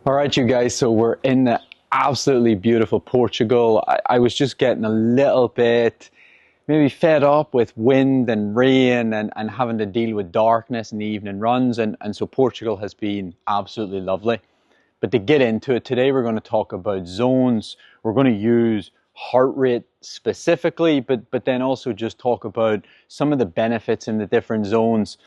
All right, you guys, so we're in the absolutely beautiful Portugal. I was just getting a little bit maybe fed up with wind and rain and having to deal with darkness in the evening runs. And so Portugal has been absolutely lovely. But to get into it, today we're going to talk about zones. We're going to use heart rate specifically, but then also just talk about some of the benefits in the different zones.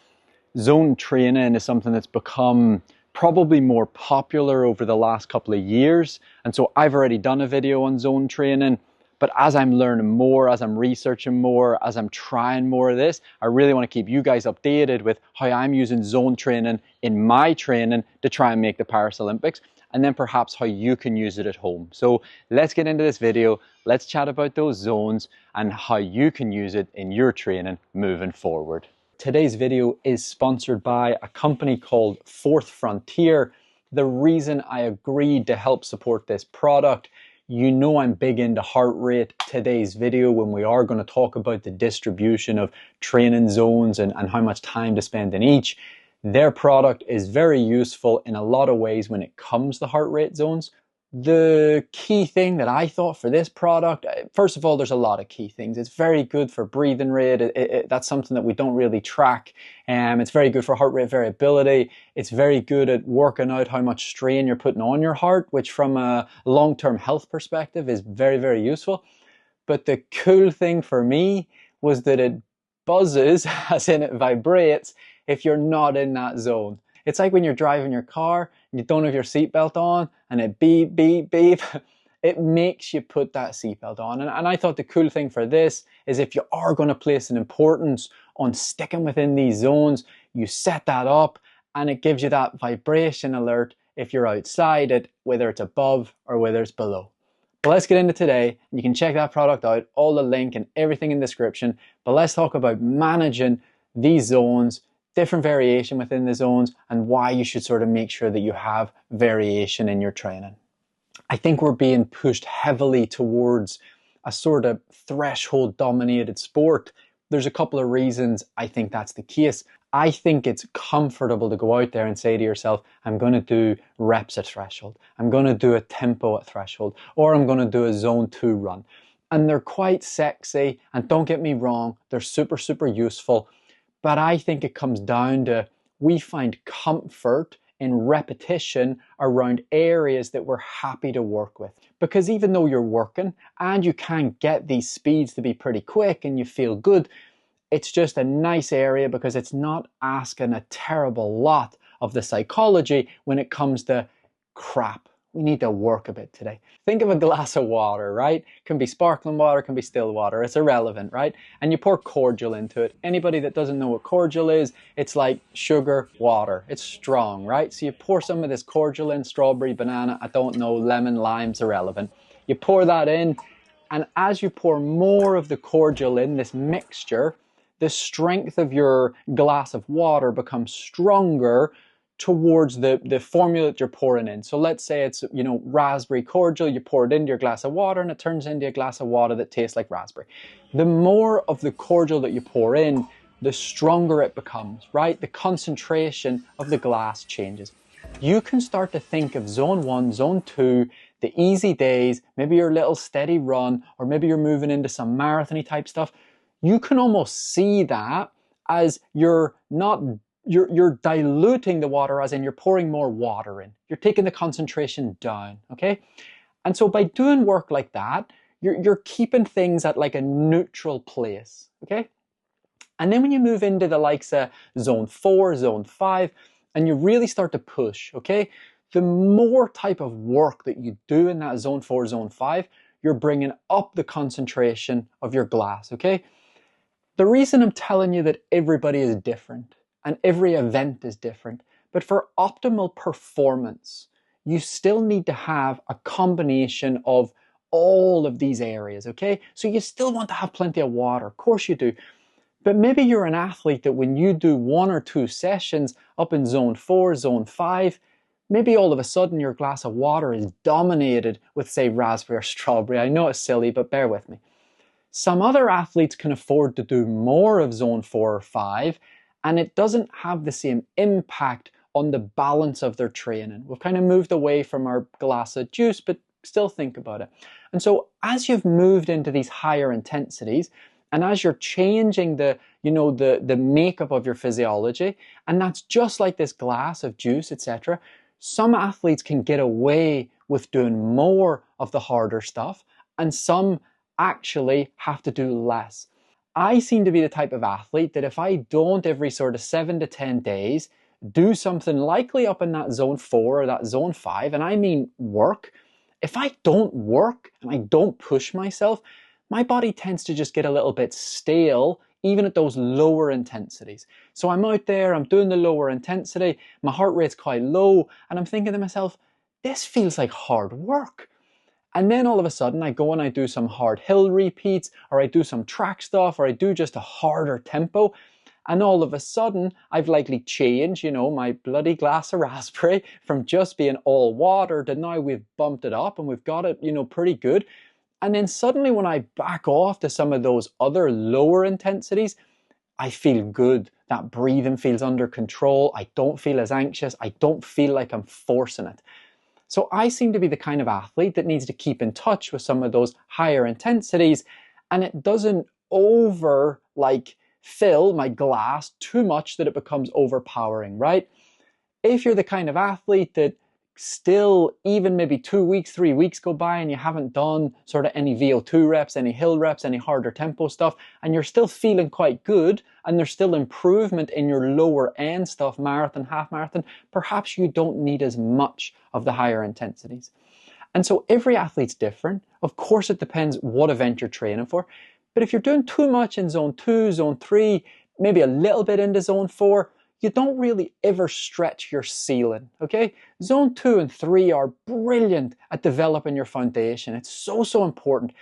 Zone training is something that's become probably more popular over the last couple of years. And so I've already done a video on zone training, but as I'm learning more, as I'm researching more, as I'm trying more of this, I really want to keep you guys updated with how I'm using zone training in my training to try and make the Paris Olympics, and then perhaps how you can use it at home. So let's get into this video. Let's chat about those zones and how you can use it in your training moving forward. Today's video is sponsored by a company called Fourth Frontier. The reason I agreed to help support this product, you know I'm big into heart rate. Today's video, when we are going to talk about the distribution of training zones and how much time to spend in each, their product is very useful in a lot of ways when it comes to heart rate zones. The key thing that I thought for this product, first of all, there's a lot of key things. It's very good for breathing rate. That's something that we don't really track. It's very good for heart rate variability. It's very good at working out how much strain you're putting on your heart, which from a long-term health perspective is very, very useful. But the cool thing for me was that it buzzes, as in it vibrates, if you're not in that zone. It's like when you're driving your car and you don't have your seatbelt on and it beep, beep, beep. It makes you put that seatbelt on. And I thought the cool thing for this is if you are going to place an importance on sticking within these zones, you set that up and it gives you that vibration alert if you're outside it, whether it's above or whether it's below. But let's get into today. You can check that product out, all the link and everything in the description. But let's talk about managing these zones, different variation within the zones, and why you should sort of make sure that you have variation in your training. I think we're being pushed heavily towards a sort of threshold dominated sport. There's a couple of reasons I think that's the case. I think it's comfortable to go out there and say to yourself, I'm going to do reps at threshold. I'm going to do a tempo at threshold, or I'm going to do a zone 2 run. And they're quite sexy, and don't get me wrong, they're super, super useful. But I think it comes down to we find comfort in repetition around areas that we're happy to work with. Because even though you're working and you can get these speeds to be pretty quick and you feel good, it's just a nice area because it's not asking a terrible lot of the psychology when it comes to crap. We need to work a bit today. Think of a glass of water, right? Can be sparkling water, can be still water. It's irrelevant, right? And you pour cordial into it. Anybody that doesn't know what cordial is, it's like sugar water. It's strong, right? So you pour some of this cordial in, strawberry, banana, I don't know, lemon, lime's irrelevant. You pour that in, and as you pour more of the cordial in, this mixture, the strength of your glass of water becomes stronger towards the formula that you're pouring in. So let's say it's, raspberry cordial, you pour it into your glass of water and it turns into a glass of water that tastes like raspberry. The more of the cordial that you pour in, the stronger it becomes, right? The concentration of the glass changes. You can start to think of zone 1, zone 2, the easy days, maybe your little steady run, or maybe you're moving into some marathon-y type stuff. You can almost see that as you're diluting the water, as in you're pouring more water in. You're taking the concentration down, okay? And so by doing work like that, you're keeping things at like a neutral place, okay? And then when you move into the likes of zone 4, zone 5, and you really start to push, okay? The more type of work that you do in that zone 4, zone 5, you're bringing up the concentration of your glass, okay? The reason I'm telling you that everybody is different and every event is different, but for optimal performance, you still need to have a combination of all of these areas, okay? So you still want to have plenty of water, of course you do, but maybe you're an athlete that when you do 1 or 2 sessions up in zone 4, zone 5, maybe all of a sudden your glass of water is dominated with, say, raspberry or strawberry. I know it's silly, but bear with me. Some other athletes can afford to do more of zone 4 or 5, and it doesn't have the same impact on the balance of their training. We've kind of moved away from our glass of juice, but still think about it. And so as you've moved into these higher intensities, and as you're changing the makeup of your physiology, and that's just like this glass of juice, etc., some athletes can get away with doing more of the harder stuff, and some actually have to do less. I seem to be the type of athlete that if I don't every sort of 7 to 10 days do something likely up in that zone 4 or that zone 5, and I mean work, if I don't work and I don't push myself, my body tends to just get a little bit stale, even at those lower intensities. So I'm out there, I'm doing the lower intensity, my heart rate's quite low, and I'm thinking to myself, this feels like hard work. And then all of a sudden I go and I do some hard hill repeats, or I do some track stuff, or I do just a harder tempo. And all of a sudden I've likely changed, my bloody glass of raspberry from just being all water to now we've bumped it up and we've got it, pretty good. And then suddenly when I back off to some of those other lower intensities, I feel good. That breathing feels under control. I don't feel as anxious. I don't feel like I'm forcing it. So I seem to be the kind of athlete that needs to keep in touch with some of those higher intensities, and it doesn't fill my glass too much that it becomes overpowering, right? If you're the kind of athlete that still, even maybe 2 weeks, 3 weeks go by and you haven't done sort of any VO2 reps, any hill reps, any harder tempo stuff, and you're still feeling quite good, and there's still improvement in your lower end stuff, marathon, half marathon, perhaps you don't need as much of the higher intensities. And so every athlete's different. Of course, it depends what event you're training for. But if you're doing too much in zone 2, zone 3, maybe a little bit into zone 4, you don't really ever stretch your ceiling, okay? Zone 2 and 3 are brilliant at developing your foundation. It's so important.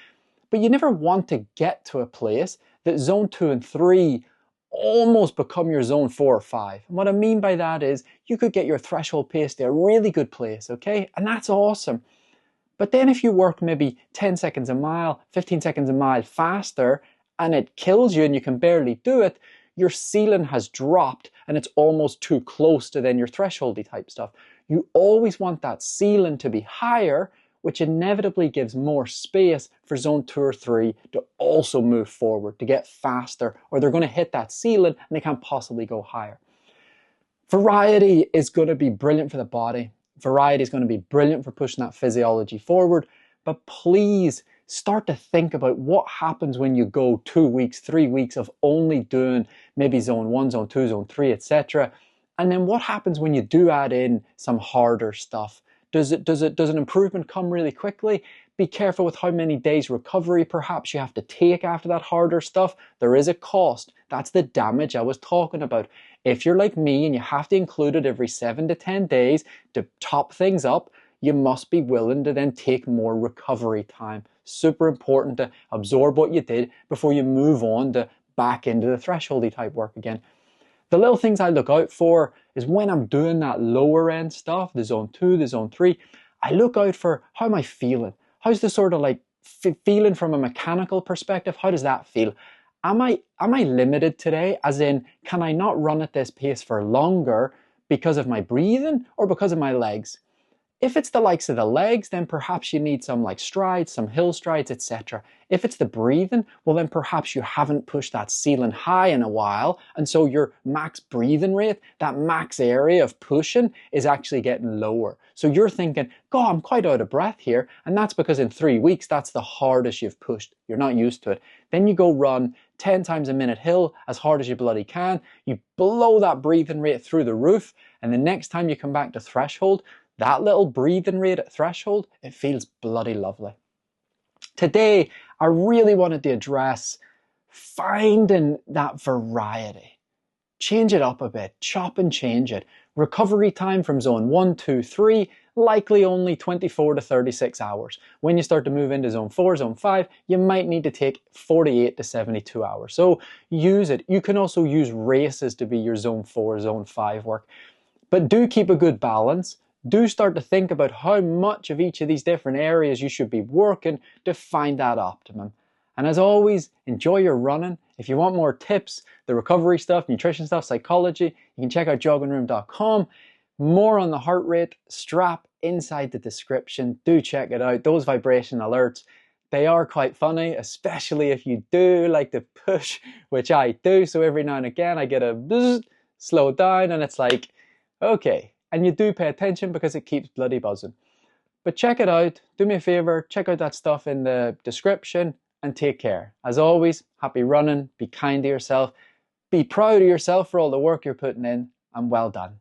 But you never want to get to a place that zone 2 and 3 almost become your zone 4 or 5. And what I mean by that is you could get your threshold pace to a really good place, okay? And that's awesome. But then if you work maybe 10 seconds a mile, 15 seconds a mile faster, and it kills you and you can barely do it, your ceiling has dropped and it's almost too close to then your thresholdy type stuff. You always want that ceiling to be higher, which inevitably gives more space for zone 2 or 3 to also move forward, to get faster, or they're going to hit that ceiling and they can't possibly go higher. Variety is going to be brilliant for the body. Variety is going to be brilliant for pushing that physiology forward, but please start to think about what happens when you go 2 weeks, 3 weeks of only doing maybe zone 1, zone 2, zone 3, etc. And then what happens when you do add in some harder stuff? Does an improvement come really quickly? Be careful with how many days recovery perhaps you have to take after that harder stuff. There is a cost. That's the damage I was talking about. If you're like me and you have to include it every 7 to 10 days to top things up, you must be willing to then take more recovery time. Super important to absorb what you did before you move on to back into the thresholdy type work again. The little things I look out for is when I'm doing that lower end stuff, the zone 2, the zone 3, I look out for how am I feeling? How's the sort of like feeling from a mechanical perspective? How does that feel? Am I limited today? As in, can I not run at this pace for longer because of my breathing or because of my legs? If it's the likes of the legs, then perhaps you need some like strides, some hill strides, etc. If it's the breathing, well then perhaps you haven't pushed that ceiling high in a while, and so your max breathing rate, that max area of pushing, is actually getting lower. So you're thinking, God, I'm quite out of breath here, and that's because in 3 weeks, that's the hardest you've pushed. You're not used to it. Then you go run 10 times a minute hill as hard as you bloody can, you blow that breathing rate through the roof, and the next time you come back to threshold, that little breathing rate at threshold, it feels bloody lovely. Today, I really wanted to address finding that variety. Change it up a bit, chop and change it. Recovery time from zone 1, 2, 3, likely only 24 to 36 hours. When you start to move into zone 4, zone 5, you might need to take 48 to 72 hours. So use it. You can also use races to be your zone 4, zone 5 work. But do keep a good balance. Do start to think about how much of each of these different areas you should be working to find that optimum. And as always, enjoy your running. If you want more tips, the recovery stuff, nutrition stuff, psychology, you can check out joggingroom.com. More on the heart rate strap inside the description. Do check it out. Those vibration alerts, they are quite funny, especially if you do like to push, which I do. So every now and again I get a bzz, slow down, and it's like, okay. And you do pay attention because it keeps bloody buzzing. But check it out. Do me a favor, check out that stuff in the description, and take care. As always, happy running, be kind to yourself, be proud of yourself for all the work you're putting in, and well done.